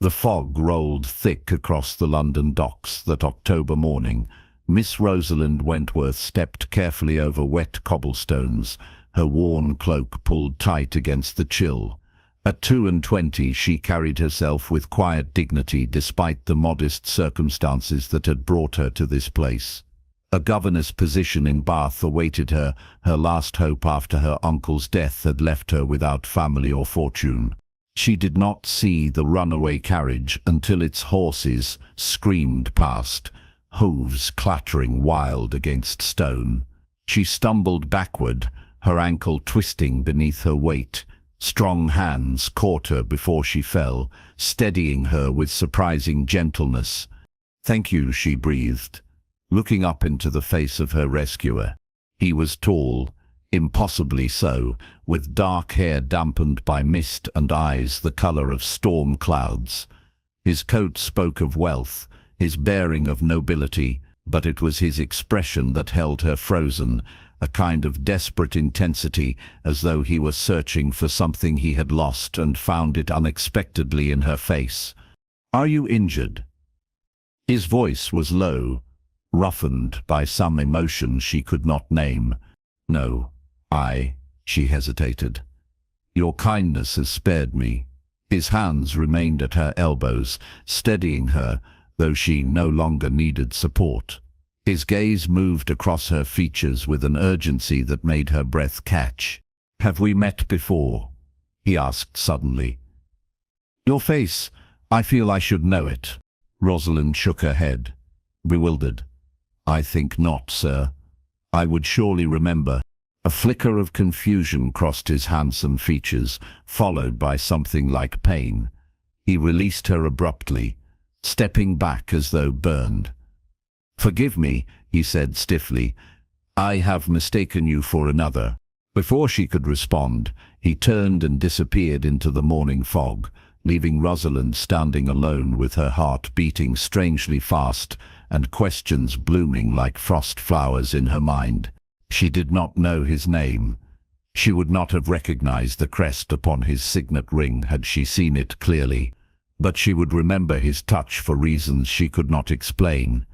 The fog rolled thick across the London docks that October morning. Miss Rosalind Wentworth stepped carefully over wet cobblestones, her worn cloak pulled tight against the chill. At 22, she carried herself with quiet dignity despite the modest circumstances that had brought her to this place. A governess position in Bath awaited her, her last hope after her uncle's death had left her without family or fortune. She did not see the runaway carriage until its horses screamed past, hooves clattering wild against stone. She stumbled backward, her ankle twisting beneath her weight. Strong hands caught her before she fell, steadying her with surprising gentleness. "Thank you," she breathed, looking up into the face of her rescuer. He was tall, impossibly so, with dark hair dampened by mist and eyes the color of storm clouds. His coat spoke of wealth, his bearing of nobility, but it was his expression that held her frozen, a kind of desperate intensity, as though he were searching for something he had lost and found it unexpectedly in her face. "Are you injured?" His voice was low, roughened by some emotion she could not name. "No, she hesitated. "Your kindness has spared me." His hands remained at her elbows, steadying her, though she no longer needed support. His gaze moved across her features with an urgency that made her breath catch. "Have we met before?" he asked suddenly. "Your face, I feel I should know it." Rosalind shook her head, bewildered. "I think not, sir. I would surely remember." A flicker of confusion crossed his handsome features, followed by something like pain. He released her abruptly, stepping back as though burned. "Forgive me," he said stiffly. "I have mistaken you for another." Before she could respond, he turned and disappeared into the morning fog, leaving Rosalind standing alone with her heart beating strangely fast and questions blooming like frost flowers in her mind. She did not know his name. She would not have recognized the crest upon his signet ring had she seen it clearly, but she would remember his touch for reasons she could not explain.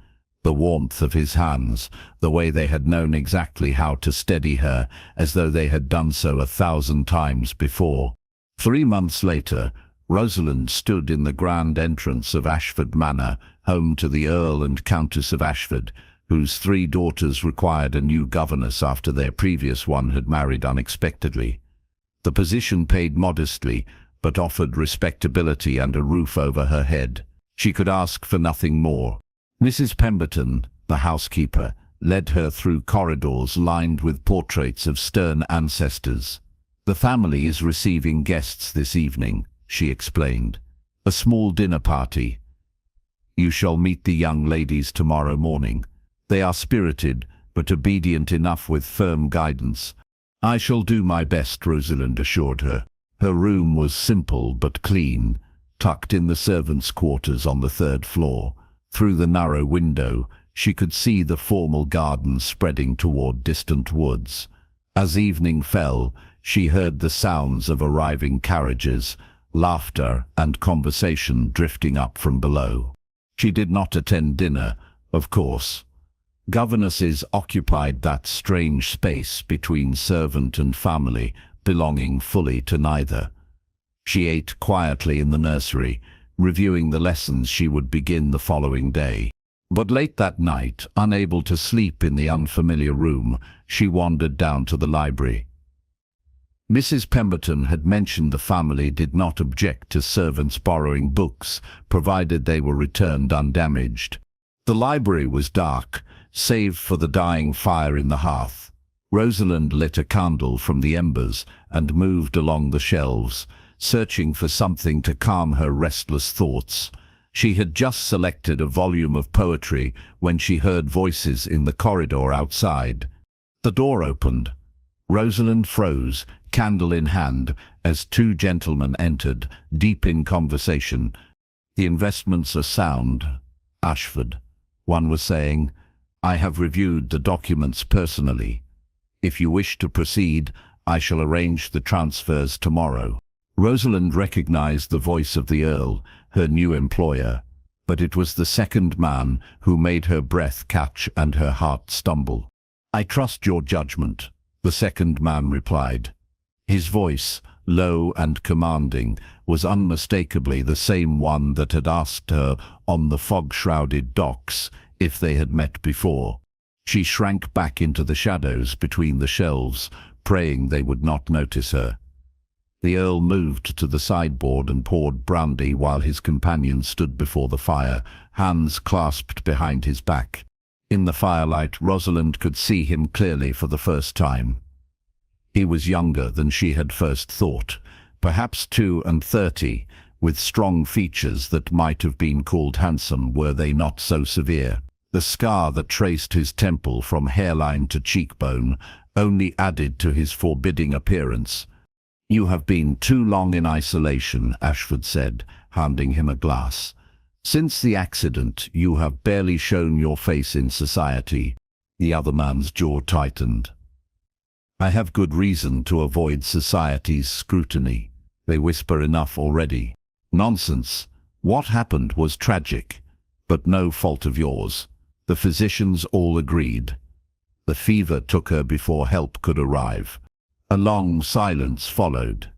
The warmth of his hands, the way they had known exactly how to steady her, as though they had done so 1,000 times before. 3 months later, Rosalind stood in the grand entrance of Ashford Manor, home to the Earl and Countess of Ashford, whose 3 daughters required a new governess after their previous one had married unexpectedly. The position paid modestly, but offered respectability and a roof over her head. She could ask for nothing more. Mrs. Pemberton, the housekeeper, led her through corridors lined with portraits of stern ancestors. "The family is receiving guests this evening," she explained. "A small dinner party. You shall meet the young ladies tomorrow morning. They are spirited, but obedient enough with firm guidance." "I shall do my best," Rosalind assured her. Her room was simple but clean, tucked in the servants' quarters on the 3rd floor. Through the narrow window, she could see the formal garden spreading toward distant woods. As evening fell, she heard the sounds of arriving carriages, laughter and conversation drifting up from below. She did not attend dinner, of course. Governesses occupied that strange space between servant and family, belonging fully to neither. She ate quietly in the nursery, reviewing the lessons she would begin the following day. But late that night, unable to sleep in the unfamiliar room, she wandered down to the library. Mrs. Pemberton had mentioned the family did not object to servants borrowing books, provided they were returned undamaged. The library was dark, save for the dying fire in the hearth. Rosalind lit a candle from the embers and moved along the shelves, searching for something to calm her restless thoughts. She had just selected a volume of poetry when she heard voices in the corridor outside. The door opened. Rosalind froze, candle in hand, as 2 gentlemen entered, deep in conversation. "The investments are sound, Ashford," one was saying. "I have reviewed the documents personally. If you wish to proceed, I shall arrange the transfers tomorrow." Rosalind recognized the voice of the Earl, her new employer, but it was the second man who made her breath catch and her heart stumble. "I trust your judgment," the second man replied. His voice, low and commanding, was unmistakably the same one that had asked her on the fog-shrouded docks if they had met before. She shrank back into the shadows between the shelves, praying they would not notice her. The Earl moved to the sideboard and poured brandy while his companion stood before the fire, hands clasped behind his back. In the firelight, Rosalind could see him clearly for the first time. He was younger than she had first thought, perhaps 32, with strong features that might have been called handsome were they not so severe. The scar that traced his temple from hairline to cheekbone only added to his forbidding appearance. "You have been too long in isolation," Ashford said, handing him a glass. "Since the accident, you have barely shown your face in society." The other man's jaw tightened. "I have good reason to avoid society's scrutiny. They whisper enough already." "Nonsense. What happened was tragic, but no fault of yours. The physicians all agreed. The fever took her before help could arrive." A long silence followed.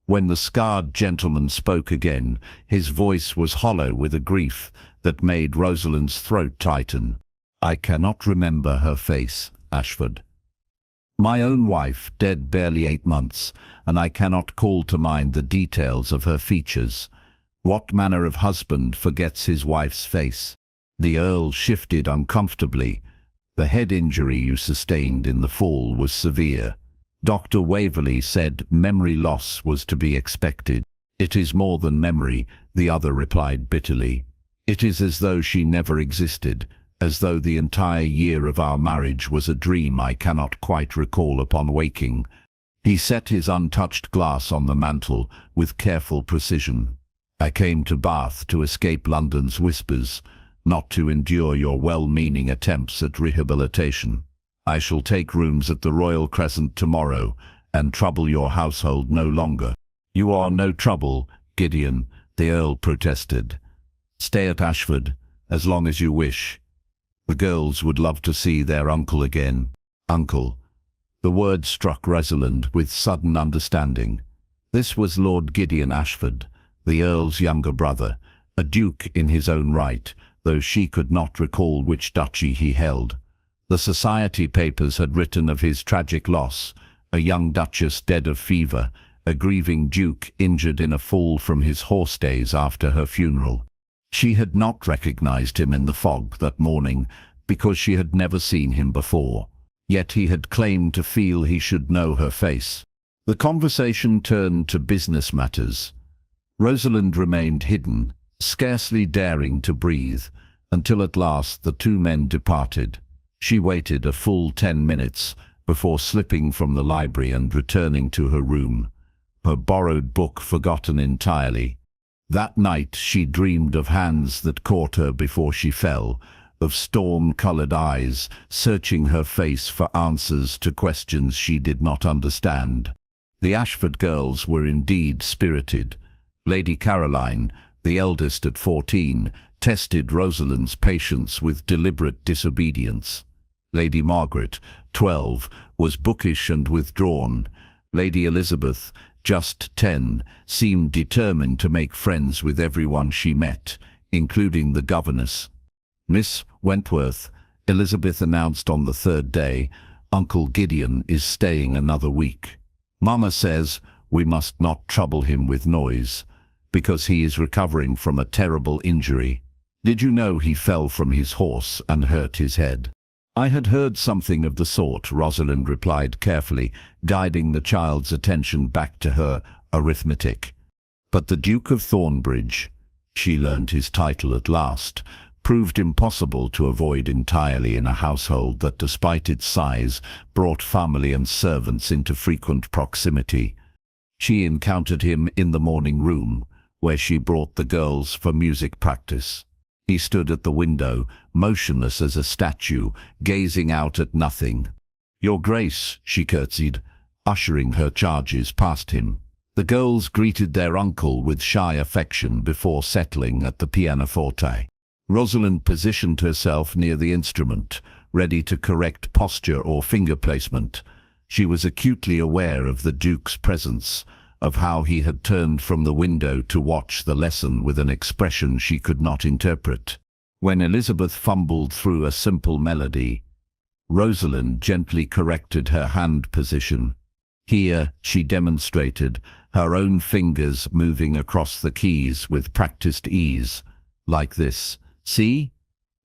When the scarred gentleman spoke again, his voice was hollow with a grief that made Rosalind's throat tighten. "I cannot remember her face, Ashford. My own wife, dead barely 8 months, and I cannot call to mind the details of her features. What manner of husband forgets his wife's face?" The Earl shifted uncomfortably. "The head injury you sustained in the fall was severe. Dr. Waverley said memory loss was to be expected." "It is more than memory," the other replied bitterly. "It is as though she never existed, as though the entire year of our marriage was a dream I cannot quite recall upon waking." He set his untouched glass on the mantel with careful precision. "I came to Bath to escape London's whispers, not to endure your well-meaning attempts at rehabilitation. I shall take rooms at the Royal Crescent tomorrow and trouble your household no longer." "You are no trouble, Gideon," the Earl protested. "Stay at Ashford as long as you wish. The girls would love to see their uncle again." "Uncle." The word struck Rosalind with sudden understanding. This was Lord Gideon Ashford, the Earl's younger brother, a duke in his own right, though she could not recall which duchy he held. The society papers had written of his tragic loss, a young duchess dead of fever, a grieving duke injured in a fall from his horse days after her funeral. She had not recognized him in the fog that morning because she had never seen him before, yet he had claimed to feel he should know her face. The conversation turned to business matters. Rosalind remained hidden, scarcely daring to breathe, until at last the two men departed. She waited a full 10 minutes before slipping from the library and returning to her room, her borrowed book forgotten entirely. That night she dreamed of hands that caught her before she fell, of storm-colored eyes searching her face for answers to questions she did not understand. The Ashford girls were indeed spirited. Lady Caroline, the eldest at 14, tested Rosalind's patience with deliberate disobedience. Lady Margaret, 12, was bookish and withdrawn. Lady Elizabeth, just 10, seemed determined to make friends with everyone she met, including the governess. "Miss Wentworth," Elizabeth announced on the third day, "Uncle Gideon is staying another week. Mama says we must not trouble him with noise, because he is recovering from a terrible injury. Did you know he fell from his horse and hurt his head?" "I had heard something of the sort," Rosalind replied carefully, guiding the child's attention back to her arithmetic. But the Duke of Thornbridge, she learned his title at last, proved impossible to avoid entirely in a household that, despite its size, brought family and servants into frequent proximity. She encountered him in the morning room, where she brought the girls for music practice. He stood at the window, motionless as a statue, gazing out at nothing. "Your Grace," she curtsied, ushering her charges past him. The girls greeted their uncle with shy affection before settling at the pianoforte. Rosalind positioned herself near the instrument, ready to correct posture or finger placement. She was acutely aware of the Duke's presence, of how he had turned from the window to watch the lesson with an expression she could not interpret. When Elizabeth fumbled through a simple melody, Rosalind gently corrected her hand position. Here, she demonstrated, her own fingers moving across the keys with practiced ease. Like this. See?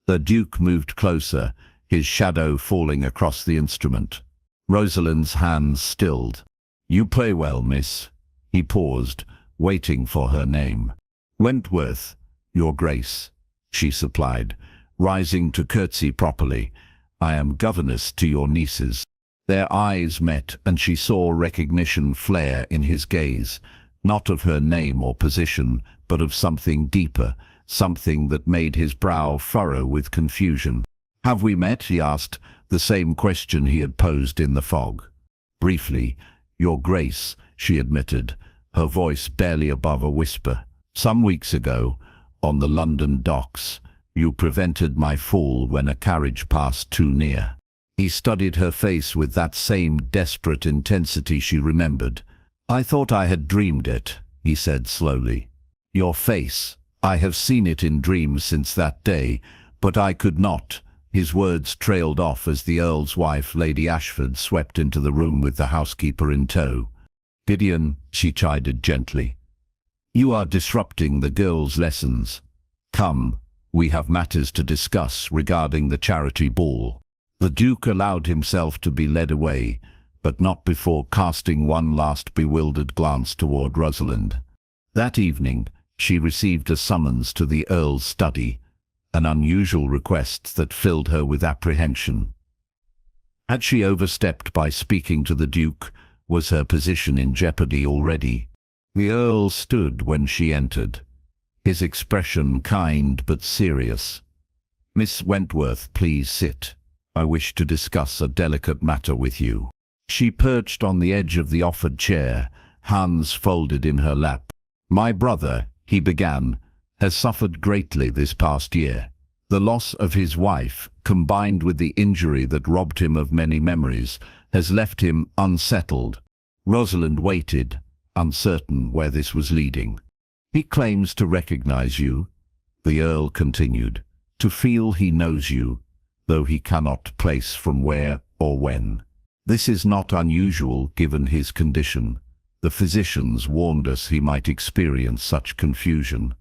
The Duke moved closer, his shadow falling across the instrument. Rosalind's hands stilled. "You play well, miss." He paused, waiting for her name. "Wentworth, Your Grace," she supplied, rising to curtsy properly. "I am governess to your nieces." Their eyes met, and she saw recognition flare in his gaze, not of her name or position, but of something deeper, something that made his brow furrow with confusion. "Have we met?" he asked, the same question he had posed in the fog. "Briefly, Your Grace," she admitted, her voice barely above a whisper. "Some weeks ago, on the London docks, you prevented my fall when a carriage passed too near." He studied her face with that same desperate intensity she remembered. "I thought I had dreamed it," he said slowly. "Your face. I have seen it in dreams since that day, but I could not." His words trailed off as the Earl's wife, Lady Ashford, swept into the room with the housekeeper in tow. "Gideon," she chided gently, "you are disrupting the girls' lessons. Come, we have matters to discuss regarding the charity ball." The Duke allowed himself to be led away, but not before casting one last bewildered glance toward Rosalind. That evening, she received a summons to the Earl's study, an unusual request that filled her with apprehension. Had she overstepped by speaking to the Duke? Was her position in jeopardy already? The Earl stood when she entered, his expression kind but serious. "Miss Wentworth, please sit. I wish to discuss a delicate matter with you." She perched on the edge of the offered chair, hands folded in her lap. "My brother," he began, "has suffered greatly this past year. The loss of his wife, combined with the injury that robbed him of many memories, has left him unsettled." Rosalind waited, uncertain where this was leading. "He claims to recognize you," the Earl continued, "to feel he knows you, though he cannot place from where or when. This is not unusual given his condition. The physicians warned us he might experience such confusion."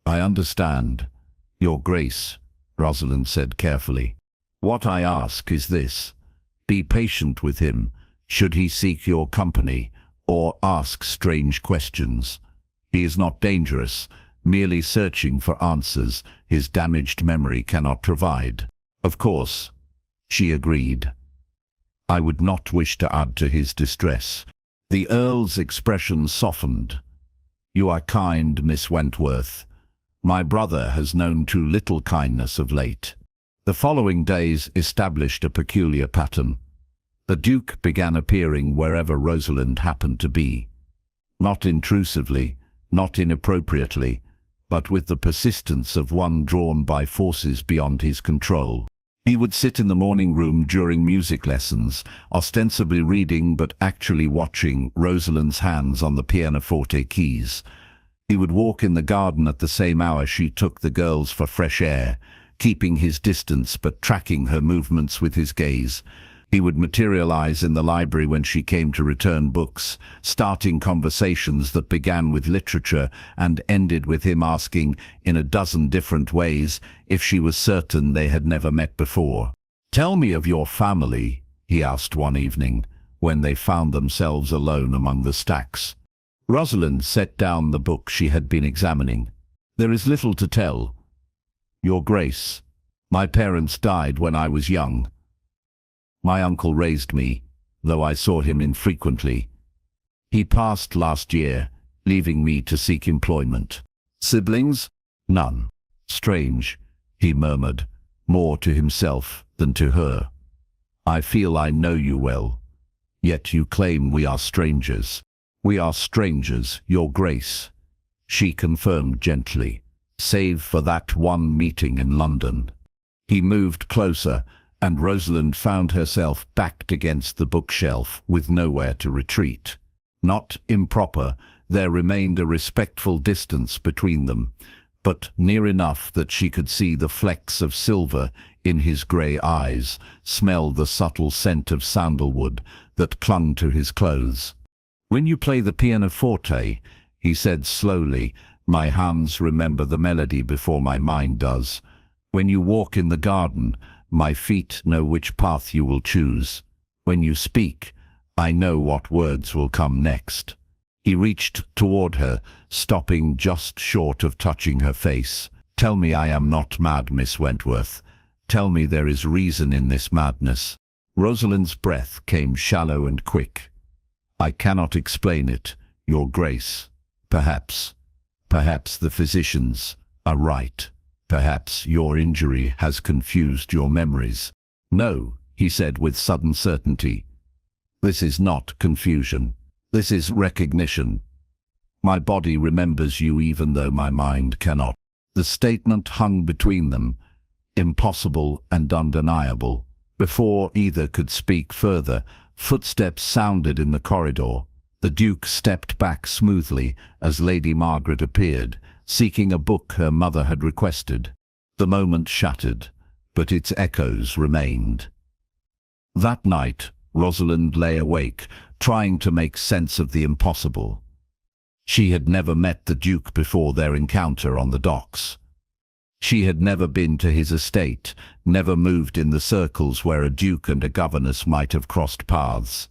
"I understand, Your Grace," Rosalind said carefully. "What I ask is this. Be patient with him, should he seek your company, or ask strange questions. He is not dangerous, merely searching for answers his damaged memory cannot provide." "Of course," she agreed. "I would not wish to add to his distress." The Earl's expression softened. "You are kind, Miss Wentworth. My brother has known too little kindness of late." The following days established a peculiar pattern. The Duke began appearing wherever Rosalind happened to be. Not intrusively, not inappropriately, but with the persistence of one drawn by forces beyond his control. He would sit in the morning room during music lessons, ostensibly reading but actually watching Rosalind's hands on the pianoforte keys. He would walk in the garden at the same hour she took the girls for fresh air, keeping his distance but tracking her movements with his gaze. He would materialize in the library when she came to return books, starting conversations that began with literature and ended with him asking, in a dozen different ways, if she was certain they had never met before. "Tell me of your family," he asked one evening, when they found themselves alone among the stacks. Rosalind set down the book she had been examining. "There is little to tell, Your Grace. My parents died when I was young. My uncle raised me, though I saw him infrequently. He passed last year, leaving me to seek employment. Siblings? None." "Strange," he murmured, more to himself than to her. "I feel I know you well, yet you claim we are strangers." "We are strangers, Your Grace," she confirmed gently, "save for that one meeting in London." He moved closer, and Rosalind found herself backed against the bookshelf with nowhere to retreat. Not improper, there remained a respectful distance between them, but near enough that she could see the flecks of silver in his grey eyes, smell the subtle scent of sandalwood that clung to his clothes. "When you play the pianoforte," he said slowly, "my hands remember the melody before my mind does. When you walk in the garden, my feet know which path you will choose. When you speak, I know what words will come next." He reached toward her, stopping just short of touching her face. "Tell me I am not mad, Miss Wentworth. Tell me there is reason in this madness." Rosalind's breath came shallow and quick. "I cannot explain it, Your Grace. Perhaps the physicians are right. Perhaps your injury has confused your memories." "No," he said with sudden certainty. "This is not confusion. This is recognition. My body remembers you even though my mind cannot." The statement hung between them, impossible and undeniable. Before either could speak further, footsteps sounded in the corridor. The Duke stepped back smoothly as Lady Margaret appeared, seeking a book her mother had requested. The moment shattered, but its echoes remained. That night, Rosalind lay awake, trying to make sense of the impossible. She had never met the Duke before their encounter on the docks. She had never been to his estate, never moved in the circles where a duke and a governess might have crossed paths.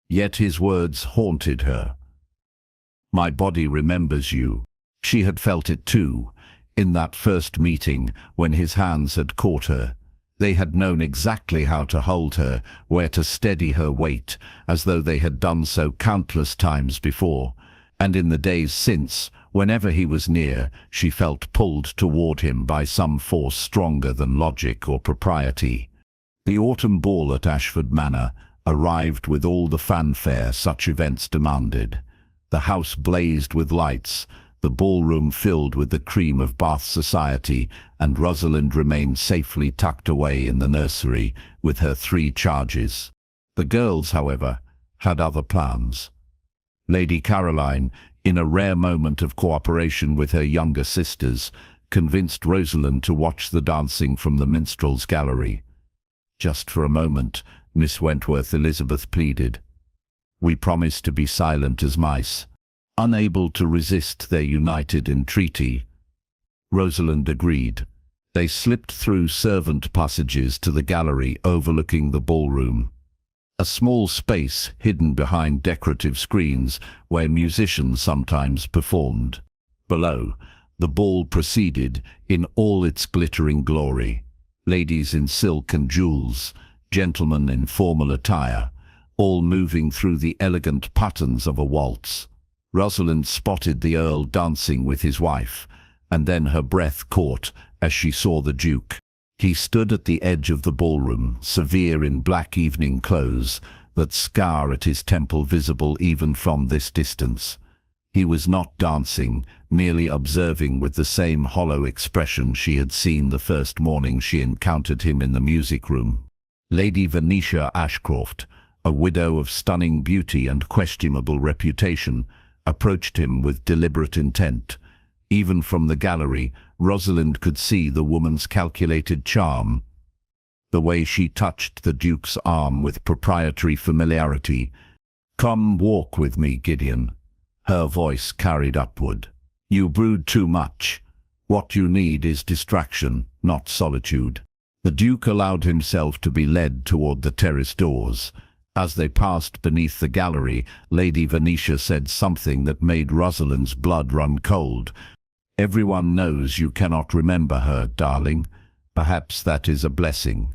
Yet his words haunted her. "My body remembers you." She had felt it too, in that first meeting when his hands had caught her. They had known exactly how to hold her, where to steady her weight, as though they had done so countless times before. And in the days since, whenever he was near, she felt pulled toward him by some force stronger than logic or propriety. The autumn ball at Ashford Manor arrived with all the fanfare such events demanded. The house blazed with lights, the ballroom filled with the cream of Bath society, and Rosalind remained safely tucked away in the nursery with her 3 charges. The girls, however, had other plans. Lady Caroline, in a rare moment of cooperation with her younger sisters, convinced Rosalind to watch the dancing from the minstrels' gallery. "Just for a moment," Miss Wentworth Elizabeth pleaded. "We promised to be silent as mice." Unable to resist their united entreaty, Rosalind agreed. They slipped through servant passages to the gallery overlooking the ballroom, a small space hidden behind decorative screens where musicians sometimes performed. Below, the ball proceeded in all its glittering glory. Ladies in silk and jewels, gentlemen in formal attire, all moving through the elegant patterns of a waltz. Rosalind spotted the Earl dancing with his wife, and then her breath caught as she saw the Duke. He stood at the edge of the ballroom, severe in black evening clothes, that scar at his temple visible even from this distance. He was not dancing, merely observing with the same hollow expression she had seen the first morning she encountered him in the music room. Lady Venetia Ashcroft, a widow of stunning beauty and questionable reputation, approached him with deliberate intent. Even from the gallery, Rosalind could see the woman's calculated charm. The way she touched the Duke's arm with proprietary familiarity. "Come walk with me, Gideon." Her voice carried upward. "You brood too much. What you need is distraction, not solitude." The Duke allowed himself to be led toward the terrace doors. As they passed beneath the gallery, Lady Venetia said something that made Rosalind's blood run cold. "Everyone knows you cannot remember her, darling. Perhaps that is a blessing.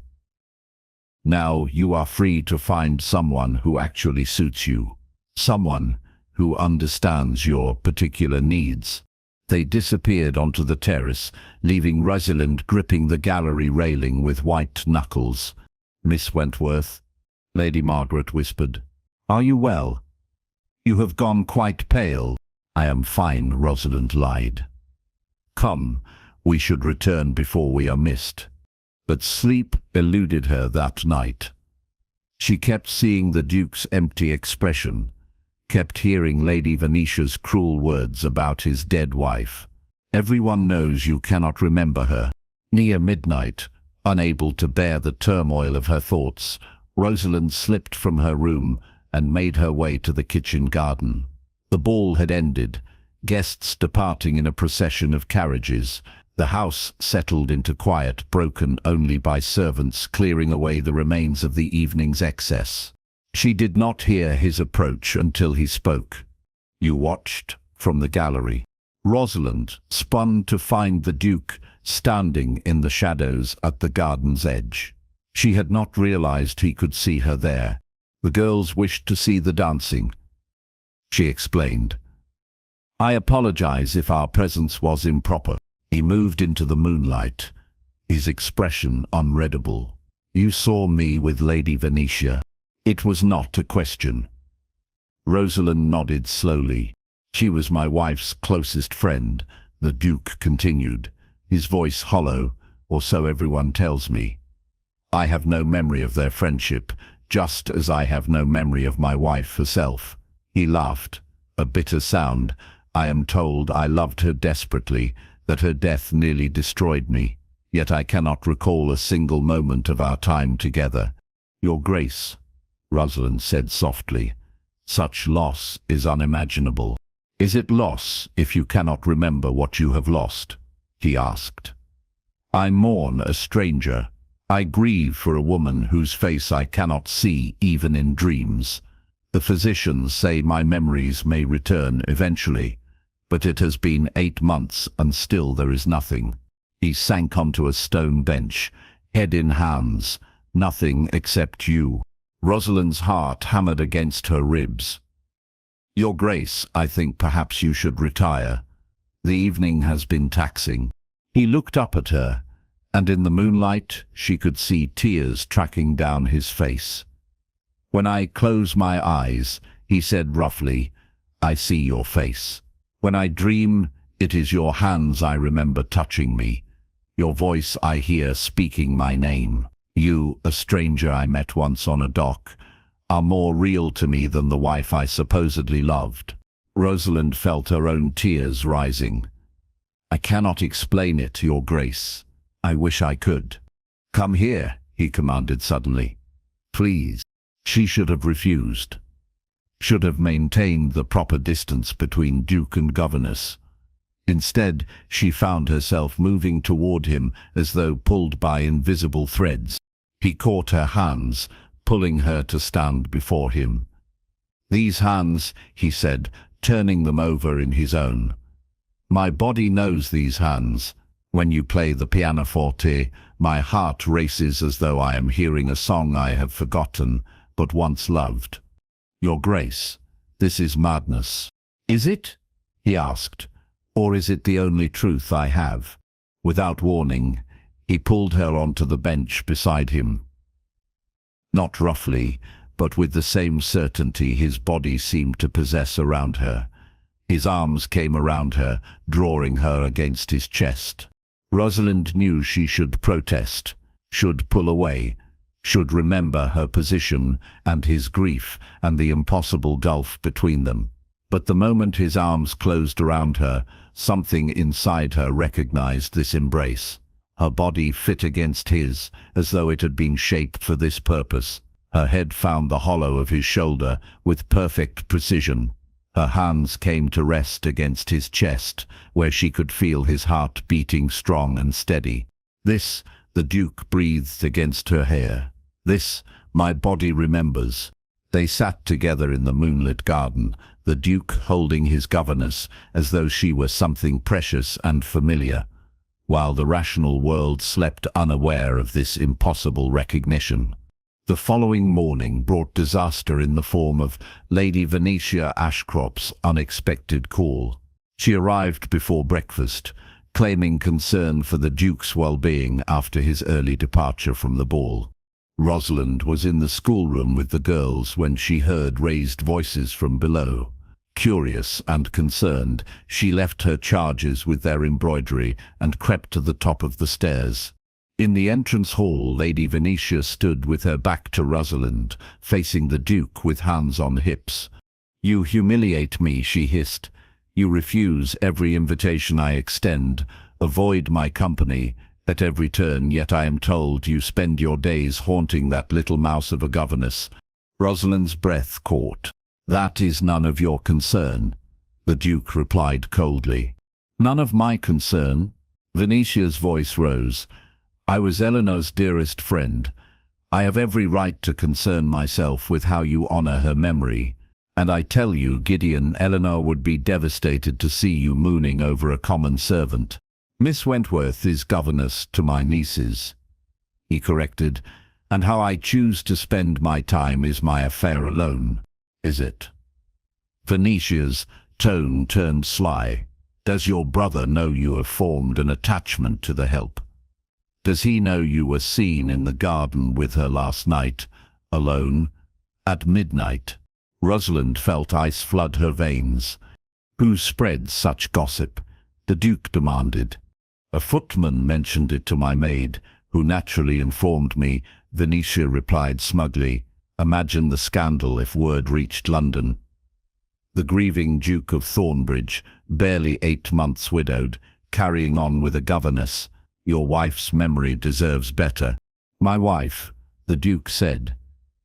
Now you are free to find someone who actually suits you. Someone who understands your particular needs." They disappeared onto the terrace, leaving Rosalind gripping the gallery railing with white knuckles. "Miss Wentworth," Lady Margaret whispered, "are you well?" You have gone quite pale. I am fine, Rosalind lied. Come, we should return before we are missed. But sleep eluded her that night. She kept seeing the Duke's empty expression, kept hearing Lady Venetia's cruel words about his dead wife. Everyone knows you cannot remember her. Near midnight, unable to bear the turmoil of her thoughts, Rosalind slipped from her room and made her way to the kitchen garden. The ball had ended, guests departing in a procession of carriages. The house settled into quiet, broken only by servants clearing away the remains of the evening's excess. She did not hear his approach until he spoke. You watched from the gallery. Rosalind spun to find the Duke standing in the shadows at the garden's edge. She had not realized he could see her there. The girls wished to see the dancing, she explained. I apologize if our presence was improper. He moved into the moonlight, his expression unreadable. You saw me with Lady Venetia. It was not a question. Rosalind nodded slowly. She was my wife's closest friend, the Duke continued, his voice hollow, or so everyone tells me. I have no memory of their friendship, just as I have no memory of my wife herself. He laughed, a bitter sound. I am told I loved her desperately, that her death nearly destroyed me, yet I cannot recall a single moment of our time together. Your Grace, Rosalind said softly, such loss is unimaginable. Is it loss if you cannot remember what you have lost? He asked. I mourn a stranger. I grieve for a woman whose face I cannot see even in dreams. The physicians say my memories may return eventually, but it has been 8 months and still there is nothing. He sank onto a stone bench, head in hands. Nothing except you. Rosalind's heart hammered against her ribs. Your Grace, I think perhaps you should retire. The evening has been taxing. He looked up at her, and in the moonlight she could see tears tracking down his face. When I close my eyes, he said roughly, I see your face. When I dream, it is your hands I remember touching me. Your voice I hear speaking my name. You, a stranger I met once on a dock, are more real to me than the wife I supposedly loved. Rosalind felt her own tears rising. I cannot explain it, Your Grace. I wish I could. Come here, he commanded suddenly. Please. She should have refused. Should have maintained the proper distance between Duke and governess. Instead, she found herself moving toward him as though pulled by invisible threads. He caught her hands, pulling her to stand before him. These hands, he said, turning them over in his own. My body knows these hands. When you play the pianoforte, my heart races as though I am hearing a song I have forgotten, but once loved. Your Grace, this is madness. Is it? He asked. Or is it the only truth I have? Without warning, he pulled her onto the bench beside him. Not roughly, but with the same certainty his body seemed to possess around her. His arms came around her, drawing her against his chest. Rosalind knew she should protest, should pull away, should remember her position and his grief and the impossible gulf between them. But the moment his arms closed around her, something inside her recognized this embrace. Her body fit against his, as though it had been shaped for this purpose. Her head found the hollow of his shoulder with perfect precision. Her hands came to rest against his chest, where she could feel his heart beating strong and steady. This, the Duke breathed against her hair. This, my body remembers. They sat together in the moonlit garden, the Duke holding his governess as though she were something precious and familiar, while the rational world slept unaware of this impossible recognition. The following morning brought disaster in the form of Lady Venetia Ashcroft's unexpected call. She arrived before breakfast, claiming concern for the Duke's well-being after his early departure from the ball. Rosalind was in the schoolroom with the girls when she heard raised voices from below. Curious and concerned, she left her charges with their embroidery and crept to the top of the stairs. In the entrance hall, Lady Venetia stood with her back to Rosalind, facing the Duke with hands on hips. "You humiliate me," she hissed. "You refuse every invitation I extend, avoid my company at every turn, yet I am told you spend your days haunting that little mouse of a governess." Rosalind's breath caught. "That is none of your concern," the Duke replied coldly. "None of my concern?" Venetia's voice rose. "I was Eleanor's dearest friend. I have every right to concern myself with how you honor her memory. And I tell you, Gideon, Eleanor would be devastated to see you mooning over a common servant." "Miss Wentworth is governess to my nieces," he corrected, "and how I choose to spend my time is my affair alone." "Is it?" Venetia's tone turned sly. "Does your brother know you have formed an attachment to the help? Does he know you were seen in the garden with her last night, alone, at midnight?" Rosalind felt ice flood her veins. "Who spreads such gossip?" the Duke demanded. "A footman mentioned it to my maid, who naturally informed me," Venetia replied smugly. "Imagine the scandal if word reached London. The grieving Duke of Thornbridge, barely 8 months widowed, carrying on with a governess. Your wife's memory deserves better." "My wife," the Duke said,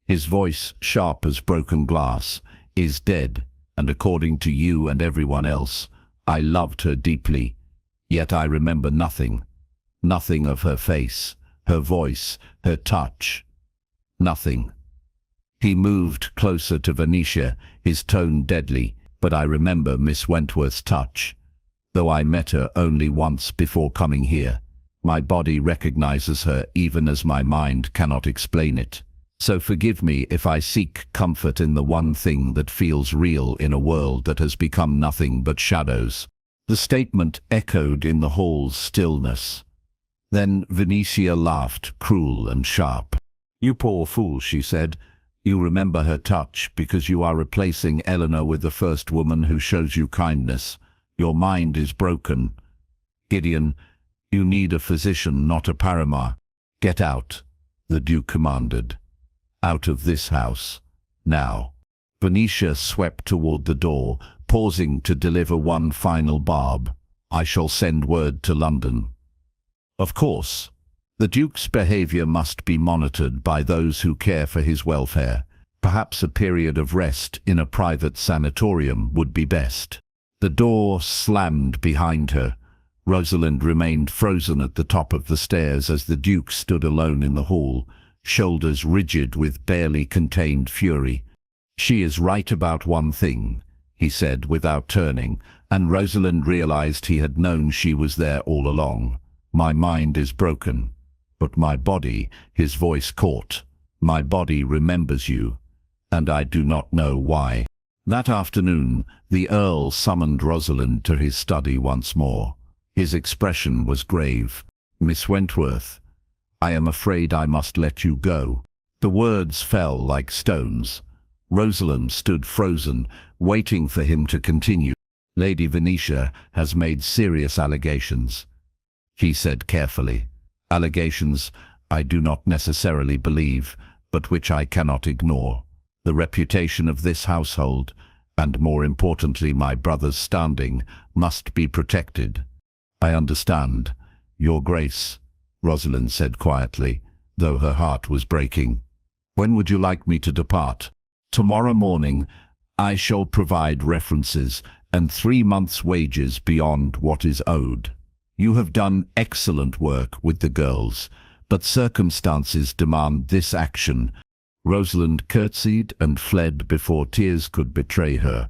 his voice sharp as broken glass, "is dead, and according to you and everyone else, I loved her deeply. Yet I remember nothing. Nothing of her face, her voice, her touch. Nothing." He moved closer to Venetia, his tone deadly. "But I remember Miss Wentworth's touch, though I met her only once before coming here. My body recognizes her even as my mind cannot explain it. So forgive me if I seek comfort in the one thing that feels real in a world that has become nothing but shadows." The statement echoed in the hall's stillness. Then Venetia laughed, cruel and sharp. "You poor fool," she said. "You remember her touch because you are replacing Eleanor with the first woman who shows you kindness. Your mind is broken. Gideon, you need a physician, not a paramour. Get out," the Duke commanded. "Out of this house, now." Venetia swept toward the door, pausing to deliver one final barb. "I shall send word to London." Of course, the Duke's behavior must be monitored by those who care for his welfare. Perhaps a period of rest in a private sanatorium would be best. The door slammed behind her. Rosalind remained frozen at the top of the stairs as the Duke stood alone in the hall, shoulders rigid with barely contained fury. "She is right about one thing," he said without turning, and Rosalind realized he had known she was there all along. "My mind is broken, but my body," his voice caught, "my body remembers you, and I do not know why." That afternoon, the Earl summoned Rosalind to his study once more. His expression was grave. "Miss Wentworth, I am afraid I must let you go." The words fell like stones. Rosalind stood frozen, waiting for him to continue. "Lady Venetia has made serious allegations," he said carefully. "Allegations I do not necessarily believe, but which I cannot ignore. The reputation of this household, and more importantly my brother's standing, must be protected." "I understand, Your Grace," Rosalind said quietly, though her heart was breaking. "When would you like me to depart?" "Tomorrow morning. I shall provide references and 3 months' wages beyond what is owed. You have done excellent work with the girls, but circumstances demand this action." Rosalind curtsied and fled before tears could betray her.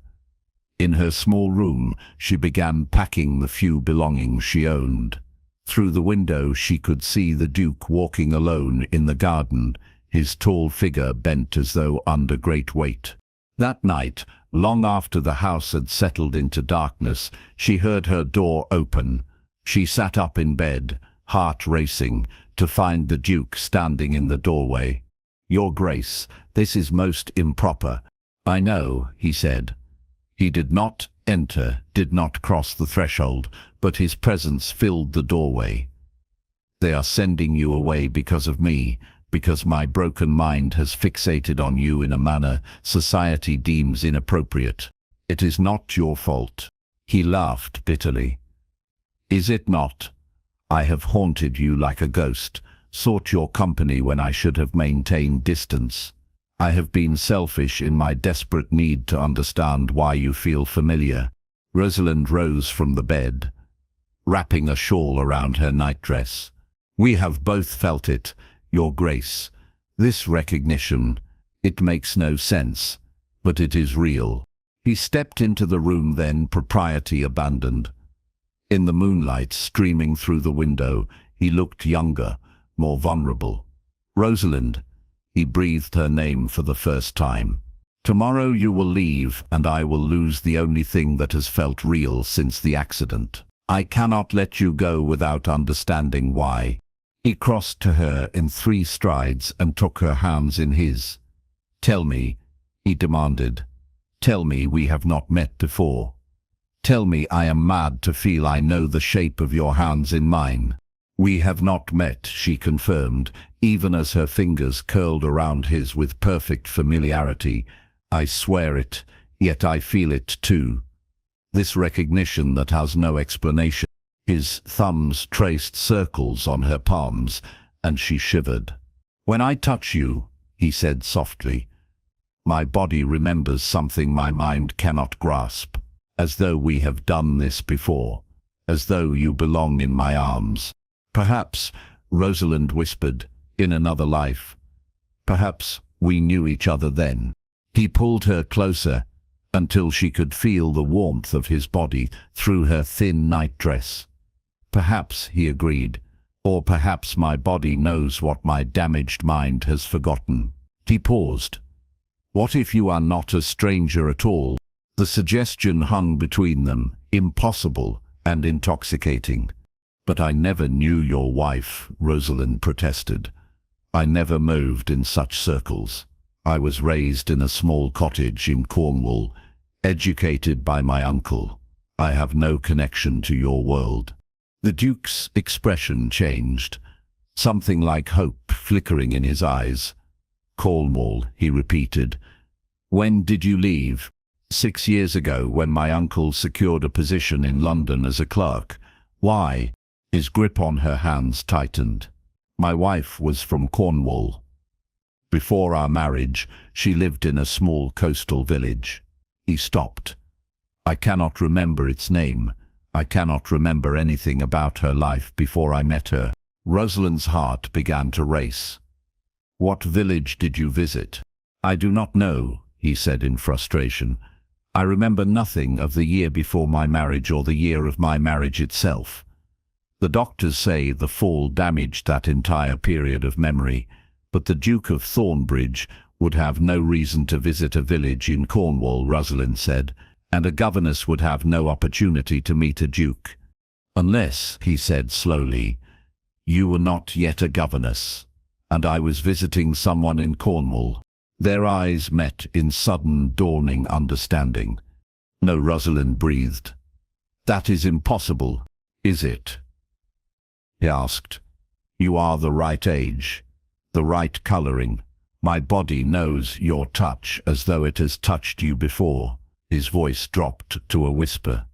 In her small room, she began packing the few belongings she owned. Through the window she could see the Duke walking alone in the garden, his tall figure bent as though under great weight. That night, long after the house had settled into darkness, she heard her door open. She sat up in bed, heart racing, to find the Duke standing in the doorway. "Your Grace, this is most improper." "I know," he said, He did not enter, did not cross the threshold, but his presence filled the doorway. They are sending you away because of me, because my broken mind has fixated on you in a manner society deems inappropriate. It is not your fault. He laughed bitterly. Is it not? I have haunted you like a ghost, sought your company when I should have maintained distance. I have been selfish in my desperate need to understand why you feel familiar. Rosalind rose from the bed, wrapping a shawl around her nightdress. We have both felt it, Your Grace. This recognition, it makes no sense, but it is real. He stepped into the room then, propriety abandoned. In the moonlight streaming through the window, he looked younger, more vulnerable. Rosalind, he breathed her name for the first time. Tomorrow you will leave, and I will lose the only thing that has felt real since the accident. I cannot let you go without understanding why. He crossed to her in 3 strides and took her hands in his. Tell me, he demanded. Tell me we have not met before. Tell me I am mad to feel I know the shape of your hands in mine. We have not met, she confirmed, even as her fingers curled around his with perfect familiarity. I swear it, yet I feel it too. This recognition that has no explanation. His thumbs traced circles on her palms, and she shivered. When I touch you, he said softly, my body remembers something my mind cannot grasp, as though we have done this before, as though you belong in my arms. Perhaps, Rosalind whispered, in another life. Perhaps we knew each other then. He pulled her closer, until she could feel the warmth of his body through her thin nightdress. Perhaps, he agreed, or perhaps my body knows what my damaged mind has forgotten. He paused. What if you are not a stranger at all? The suggestion hung between them, impossible and intoxicating. But I never knew your wife, Rosalind protested. I never moved in such circles. I was raised in a small cottage in Cornwall, educated by my uncle. I have no connection to your world. The Duke's expression changed, something like hope flickering in his eyes. Cornwall, he repeated. When did you leave? 6 years ago, when my uncle secured a position in London as a clerk. Why? His grip on her hands tightened. My wife was from Cornwall. Before our marriage, she lived in a small coastal village. He stopped. I cannot remember its name. I cannot remember anything about her life before I met her. Rosalind's heart began to race. What village did you visit? I do not know, he said in frustration. I remember nothing of the year before my marriage or the year of my marriage itself. The doctors say the fall damaged that entire period of memory, but the Duke of Thornbridge would have no reason to visit a village in Cornwall, Rosalind said, and a governess would have no opportunity to meet a duke. Unless, he said slowly, you were not yet a governess, and I was visiting someone in Cornwall. Their eyes met in sudden, dawning understanding. No, Rosalind breathed. That is impossible, is it? He asked. You are the right age, the right coloring. My body knows your touch as though it has touched you before. His voice dropped to a whisper.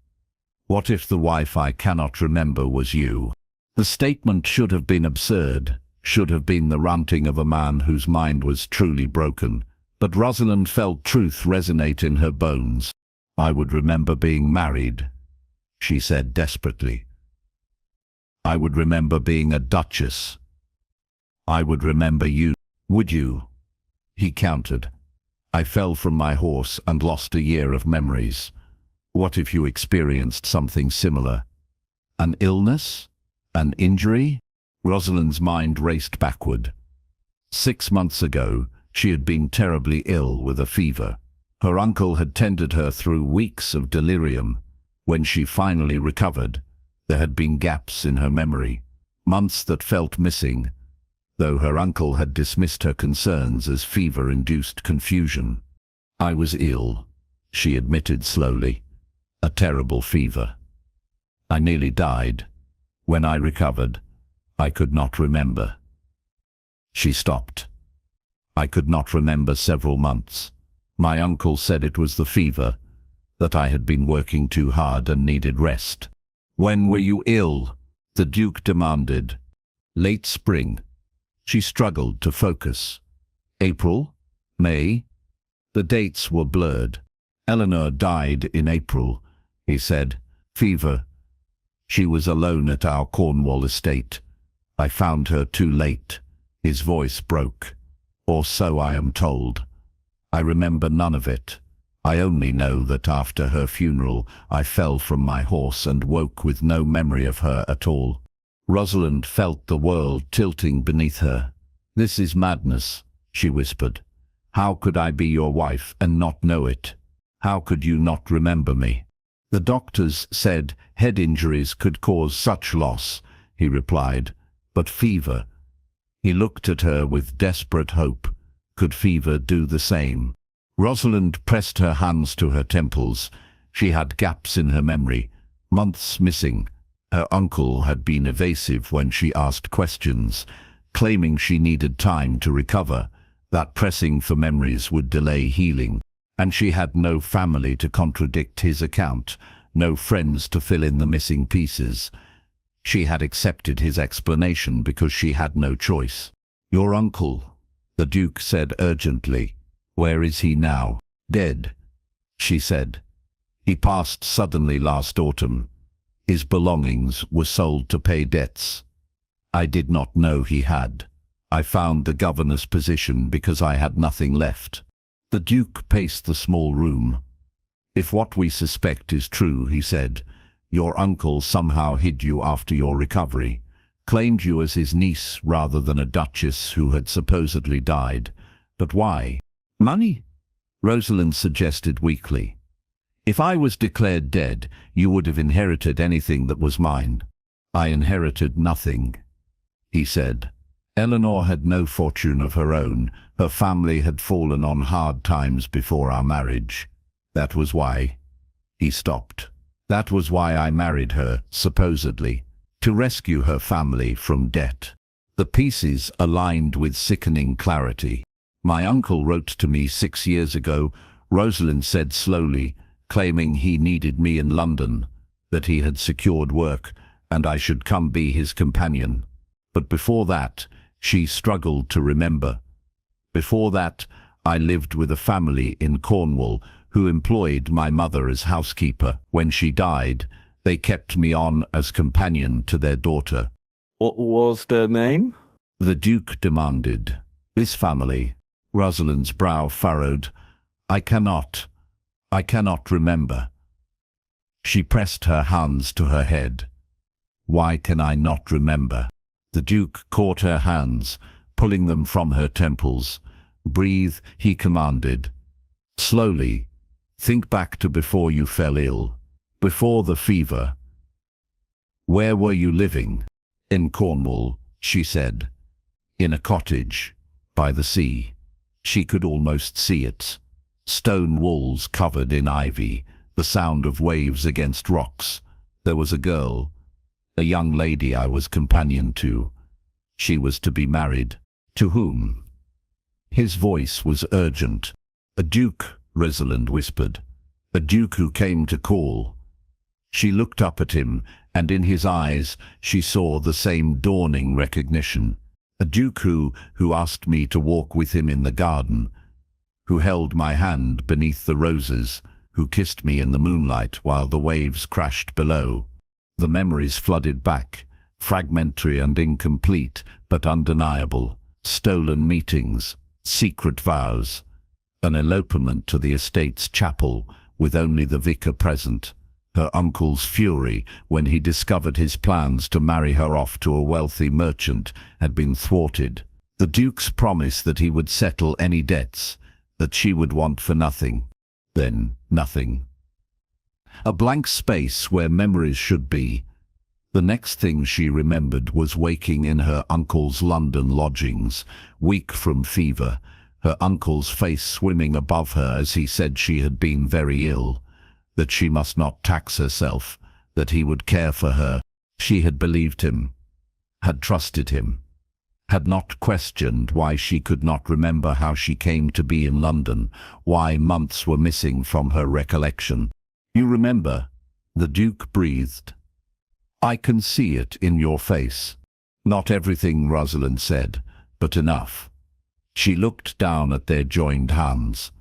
What if the wife I cannot remember was you? The statement should have been absurd, should have been the ranting of a man whose mind was truly broken. But Rosalind felt truth resonate in her bones. I would remember being married, she said desperately. I would remember being a duchess. I would remember you. Would you? He countered. I fell from my horse and lost a year of memories. What if you experienced something similar? An illness? An injury? Rosalind's mind raced backward. 6 months ago, she had been terribly ill with a fever. Her uncle had tended her through weeks of delirium. When she finally recovered, there had been gaps in her memory, months that felt missing, though her uncle had dismissed her concerns as fever-induced confusion. I was ill, she admitted slowly. A terrible fever. I nearly died. When I recovered, I could not remember. She stopped. I could not remember several months. My uncle said it was the fever, that I had been working too hard and needed rest. When were you ill? The Duke demanded. Late spring. She struggled to focus. April? May? The dates were blurred. Eleanor died in April, he said. Fever. She was alone at our Cornwall estate. I found her too late. His voice broke. Or so I am told. I remember none of it. I only know that after her funeral I fell from my horse and woke with no memory of her at all. Rosalind felt the world tilting beneath her. This is madness, she whispered. How could I be your wife and not know it? How could you not remember me? The doctors said head injuries could cause such loss, he replied. But fever. He looked at her with desperate hope. Could fever do the same? Rosalind pressed her hands to her temples. She had gaps in her memory, months missing. Her uncle had been evasive when she asked questions, claiming she needed time to recover, that pressing for memories would delay healing. And she had no family to contradict his account, no friends to fill in the missing pieces. She had accepted his explanation because she had no choice. Your uncle, the Duke said urgently. Where is he now? Dead, she said. He passed suddenly last autumn. His belongings were sold to pay debts. I did not know he had. I found the governor's position because I had nothing left. The Duke paced the small room. If what we suspect is true, he said, your uncle somehow hid you after your recovery, claimed you as his niece rather than a duchess who had supposedly died. But why? Money? Rosalind suggested weakly. If I was declared dead, you would have inherited anything that was mine. I inherited nothing, he said. Eleanor had no fortune of her own. Her family had fallen on hard times before our marriage. That was why. He stopped. That was why I married her, supposedly, to rescue her family from debt. The pieces aligned with sickening clarity. My uncle wrote to me 6 years ago, Rosalind said slowly, claiming he needed me in London, that he had secured work, and I should come be his companion. But before that, she struggled to remember. Before that, I lived with a family in Cornwall who employed my mother as housekeeper. When she died, they kept me on as companion to their daughter. What was their name? The Duke demanded. This family. Rosalind's brow furrowed. I cannot remember. She pressed her hands to her head. Why can I not remember? The Duke caught her hands, pulling them from her temples. Breathe, he commanded. Slowly. Think back to before you fell ill. Before the fever. Where were you living? In Cornwall, she said. In a cottage, by the sea. She could almost see it. Stone walls covered in ivy, the sound of waves against rocks. There was a girl, a young lady I was companion to. She was to be married. To whom? His voice was urgent. A duke, Rosalind whispered. A duke who came to call. She looked up at him, and in his eyes she saw the same dawning recognition. A duke who asked me to walk with him in the garden, who held my hand beneath the roses, who kissed me in the moonlight while the waves crashed below. The memories flooded back, fragmentary and incomplete, but undeniable. Stolen meetings, secret vows, an elopement to the estate's chapel with only the vicar present. Her uncle's fury when he discovered his plans to marry her off to a wealthy merchant had been thwarted. The Duke's promise that he would settle any debts, that she would want for nothing. Then nothing. A blank space where memories should be. The next thing she remembered was waking in her uncle's London lodgings, weak from fever, her uncle's face swimming above her as he said she had been very ill, that she must not tax herself, that he would care for her. She had believed him, had trusted him, had not questioned why she could not remember how she came to be in London, why months were missing from her recollection. "You remember?" the Duke breathed. "I can see it in your face." "Not everything," Rosalind said, "but enough." She looked down at their joined hands.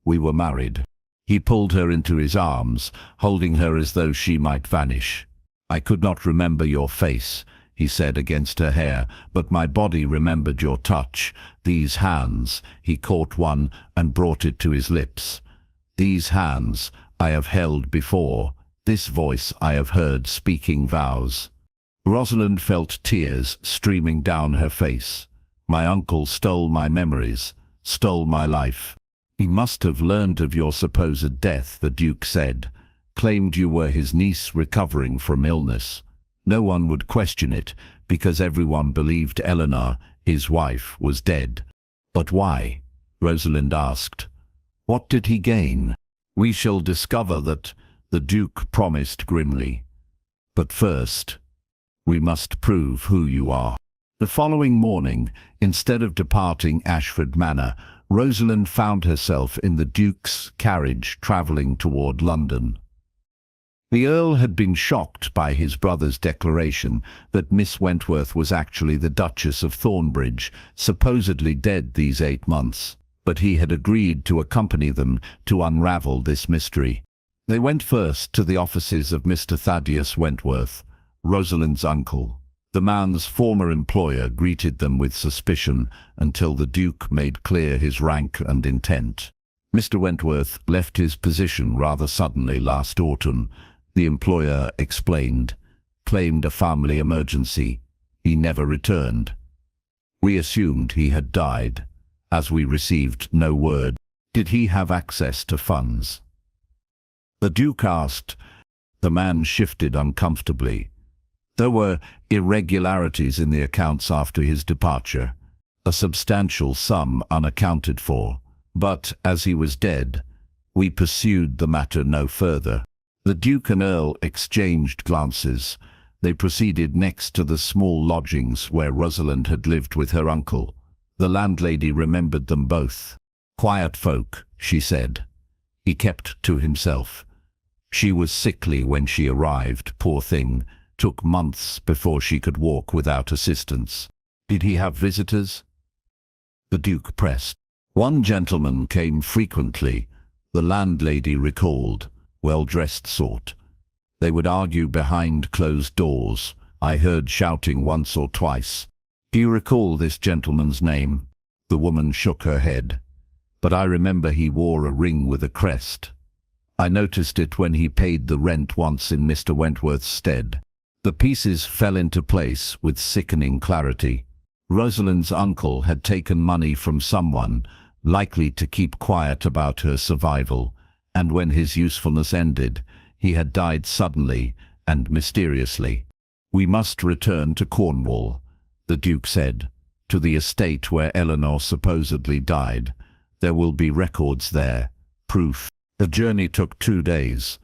"We were married." He pulled her into his arms, holding her as though she might vanish. "I could not remember your face," he said against her hair, "but my body remembered your touch. These hands," he caught one and brought it to his lips. "These hands I have held before. This voice I have heard speaking vows." Rosalind felt tears streaming down her face. "My uncle stole my memories, stole my life. He must have learned of your supposed death," the Duke said. "Claimed you were his niece recovering from illness. No one would question it, because everyone believed Eleanor, his wife, was dead." "But why?" Rosalind asked. "What did he gain?" "We shall discover that," the Duke promised grimly. "But first, we must prove who you are." The following morning, instead of departing Ashford Manor, Rosalind found herself in the Duke's carriage travelling toward London. The Earl had been shocked by his brother's declaration that Miss Wentworth was actually the Duchess of Thornbridge, supposedly dead these 8 months, but he had agreed to accompany them to unravel this mystery. They went first to the offices of Mr. Thaddeus Wentworth, Rosalind's uncle. The man's former employer greeted them with suspicion until the Duke made clear his rank and intent. "Mr. Wentworth left his position rather suddenly last autumn," the employer explained. "Claimed a family emergency. He never returned. We assumed he had died, as we received no word." "Did he have access to funds?" the Duke asked. The man shifted uncomfortably. "There were irregularities in the accounts after his departure, a substantial sum unaccounted for. But as he was dead, we pursued the matter no further." The Duke and Earl exchanged glances. They proceeded next to the small lodgings where Rosalind had lived with her uncle. The landlady remembered them both. "Quiet folk," she said. He kept to himself. "She was sickly when she arrived, poor thing. Took months before she could walk without assistance." "Did he have visitors?" the Duke pressed. "One gentleman came frequently," the landlady recalled. "Well-dressed sort. They would argue behind closed doors. I heard shouting once or twice." "Do you recall this gentleman's name?" The woman shook her head. "But I remember he wore a ring with a crest. I noticed it when he paid the rent once in Mr. Wentworth's stead." The pieces fell into place with sickening clarity. Rosalind's uncle had taken money from someone, likely to keep quiet about her survival, and when his usefulness ended, he had died suddenly and mysteriously. "We must return to Cornwall," the Duke said, "to the estate where Eleanor supposedly died. There will be records there, proof." The journey took 2 days.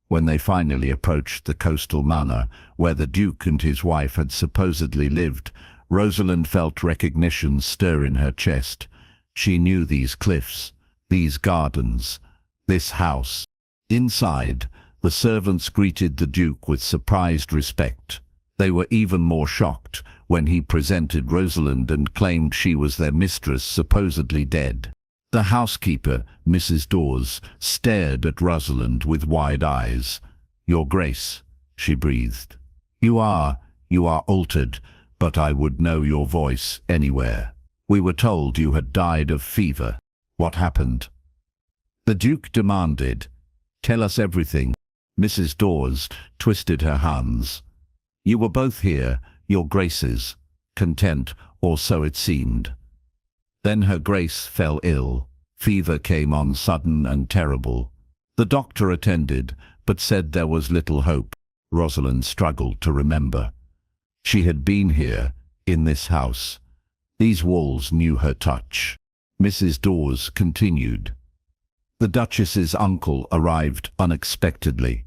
When they finally approached the coastal manor, where the Duke and his wife had supposedly lived, Rosalind felt recognition stir in her chest. She knew these cliffs, these gardens, this house. Inside, the servants greeted the Duke with surprised respect. They were even more shocked when he presented Rosalind and claimed she was their mistress, supposedly dead. The housekeeper, Mrs. Dawes, stared at Rosalind with wide eyes. "Your Grace," she breathed. You are altered, but I would know your voice anywhere. We were told you had died of fever. What happened?" the Duke demanded. "Tell us everything." Mrs. Dawes twisted her hands. "You were both here, your Graces, content, or so it seemed. Then her Grace fell ill. Fever came on sudden and terrible. The doctor attended, but said there was little hope." Rosalind struggled to remember. She had been here, in this house. These walls knew her touch. Mrs. Dawes continued. The Duchess's uncle arrived unexpectedly,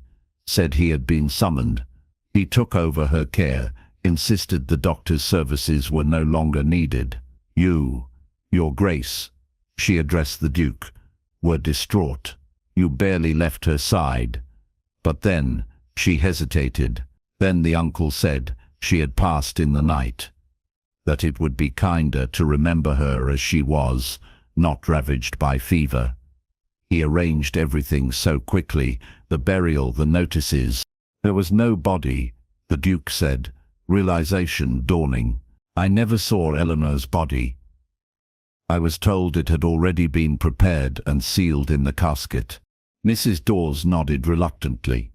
said he had been summoned. He took over her care, insisted the doctor's services were no longer needed. You, Your Grace, she addressed the Duke, were distraught. You barely left her side. But then, she hesitated. Then the uncle said she had passed in the night, that it would be kinder to remember her as she was, not ravaged by fever. He arranged everything so quickly, the burial, the notices. There was no body, the Duke said, realization dawning. I never saw Eleanor's body. I was told it had already been prepared and sealed in the casket. Mrs. Dawes nodded reluctantly.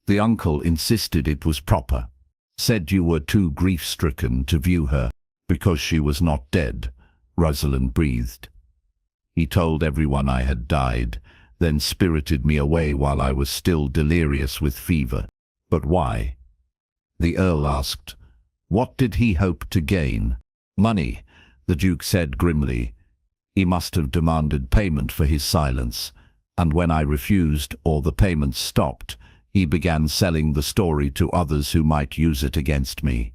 The uncle insisted it was proper. Said you were too grief-stricken to view her, because she was not dead, Rosalind breathed. He told everyone I had died, then spirited me away while I was still delirious with fever. But why? The Earl asked. What did he hope to gain? Money, the Duke said grimly. He must have demanded payment for his silence, and when I refused or the payments stopped, he began selling the story to others who might use it against me.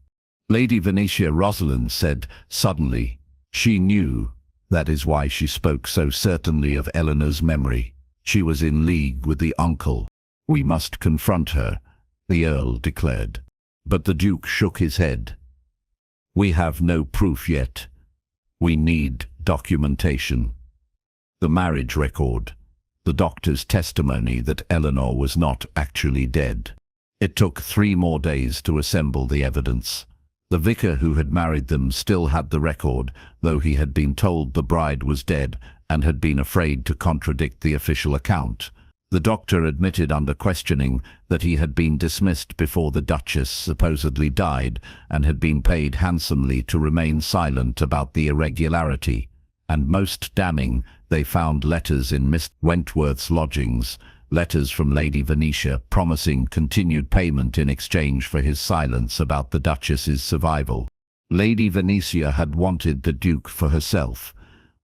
Lady Venetia, Rosalind said suddenly. She knew. That is why she spoke so certainly of Eleanor's memory. She was in league with the uncle. We must confront her, the Earl declared. But the Duke shook his head. We have no proof yet. We need documentation. The marriage record. The doctor's testimony that Eleanor was not actually dead. It took 3 more days to assemble the evidence. The vicar who had married them still had the record, though he had been told the bride was dead and had been afraid to contradict the official account. The doctor admitted under questioning that he had been dismissed before the Duchess supposedly died and had been paid handsomely to remain silent about the irregularity. And most damning, they found letters in Miss Wentworth's lodgings, letters from Lady Venetia promising continued payment in exchange for his silence about the Duchess's survival. Lady Venetia had wanted the Duke for herself.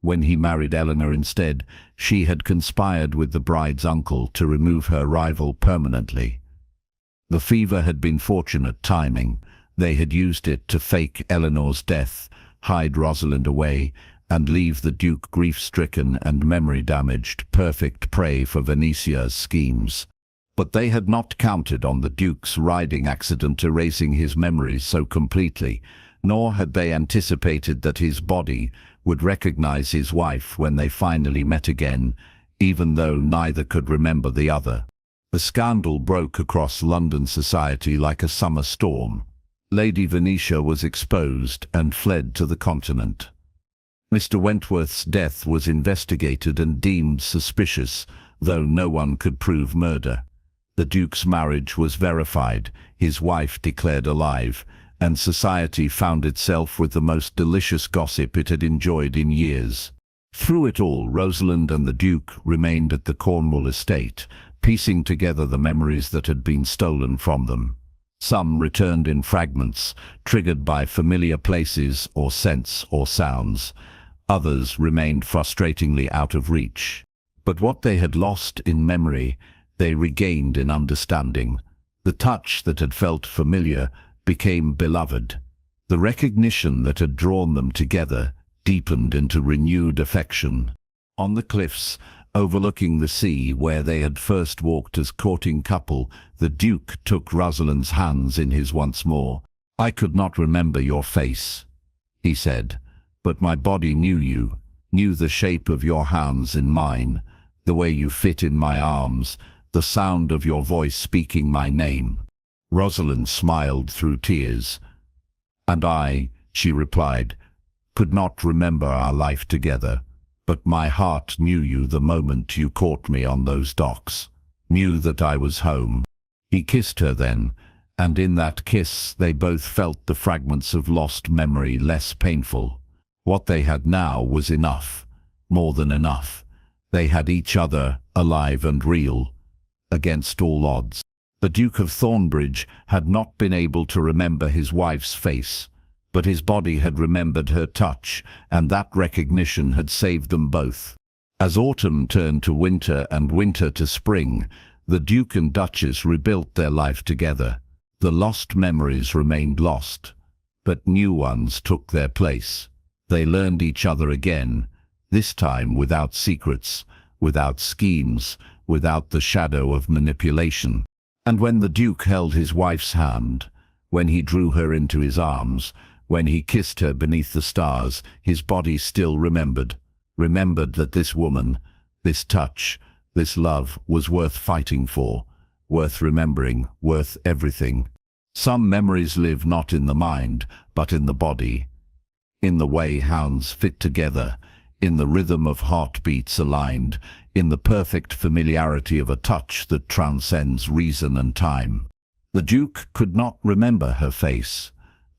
When he married Eleanor instead, she had conspired with the bride's uncle to remove her rival permanently. The fever had been fortunate timing. They had used it to fake Eleanor's death, hide Rosalind away, and leave the Duke grief-stricken and memory-damaged, perfect prey for Venetia's schemes. But they had not counted on the Duke's riding accident erasing his memories so completely, nor had they anticipated that his body would recognize his wife when they finally met again, even though neither could remember the other. The scandal broke across London society like a summer storm. Lady Venetia was exposed and fled to the continent. Mr. Wentworth's death was investigated and deemed suspicious, though no one could prove murder. The Duke's marriage was verified, his wife declared alive, and society found itself with the most delicious gossip it had enjoyed in years. Through it all, Rosalind and the Duke remained at the Cornwall estate, piecing together the memories that had been stolen from them. Some returned in fragments, triggered by familiar places or scents or sounds. Others remained frustratingly out of reach. But what they had lost in memory, they regained in understanding. The touch that had felt familiar became beloved. The recognition that had drawn them together deepened into renewed affection. On the cliffs, overlooking the sea where they had first walked as courting couple, the Duke took Rosalind's hands in his once more. I could not remember your face, he said, but my body knew you, knew the shape of your hands in mine, the way you fit in my arms, the sound of your voice speaking my name. Rosalind smiled through tears. And I, she replied, could not remember our life together, but my heart knew you the moment you caught me on those docks, knew that I was home. He kissed her then, and in that kiss they both felt the fragments of lost memory less painful. What they had now was enough, more than enough. They had each other, alive and real, against all odds. The Duke of Thornbridge had not been able to remember his wife's face, but his body had remembered her touch, and that recognition had saved them both. As autumn turned to winter and winter to spring, the Duke and Duchess rebuilt their life together. The lost memories remained lost, but new ones took their place. They learned each other again, this time without secrets, without schemes, without the shadow of manipulation. And when the Duke held his wife's hand, when he drew her into his arms, when he kissed her beneath the stars, his body still remembered that this woman, this touch, this love was worth fighting for, worth remembering, worth everything. Some memories live not in the mind, but in the body, in the way hounds fit together, in the rhythm of heartbeats aligned, in the perfect familiarity of a touch that transcends reason and time. The Duke could not remember her face,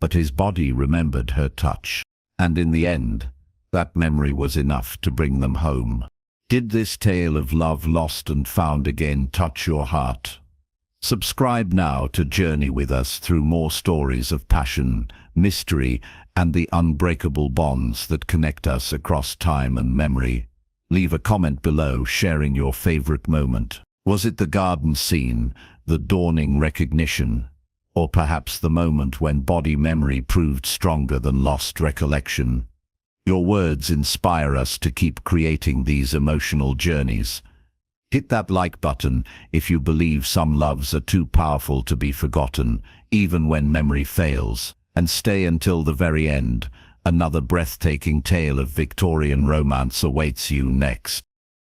but his body remembered her touch. And in the end, that memory was enough to bring them home. Did this tale of love lost and found again touch your heart? Subscribe now to journey with us through more stories of passion, mystery, and the unbreakable bonds that connect us across time and memory. Leave a comment below sharing your favorite moment. Was it the garden scene, the dawning recognition, or perhaps the moment when body memory proved stronger than lost recollection? Your words inspire us to keep creating these emotional journeys. Hit that like button if you believe some loves are too powerful to be forgotten, even when memory fails. And stay until the very end. Another breathtaking tale of Victorian romance awaits you next.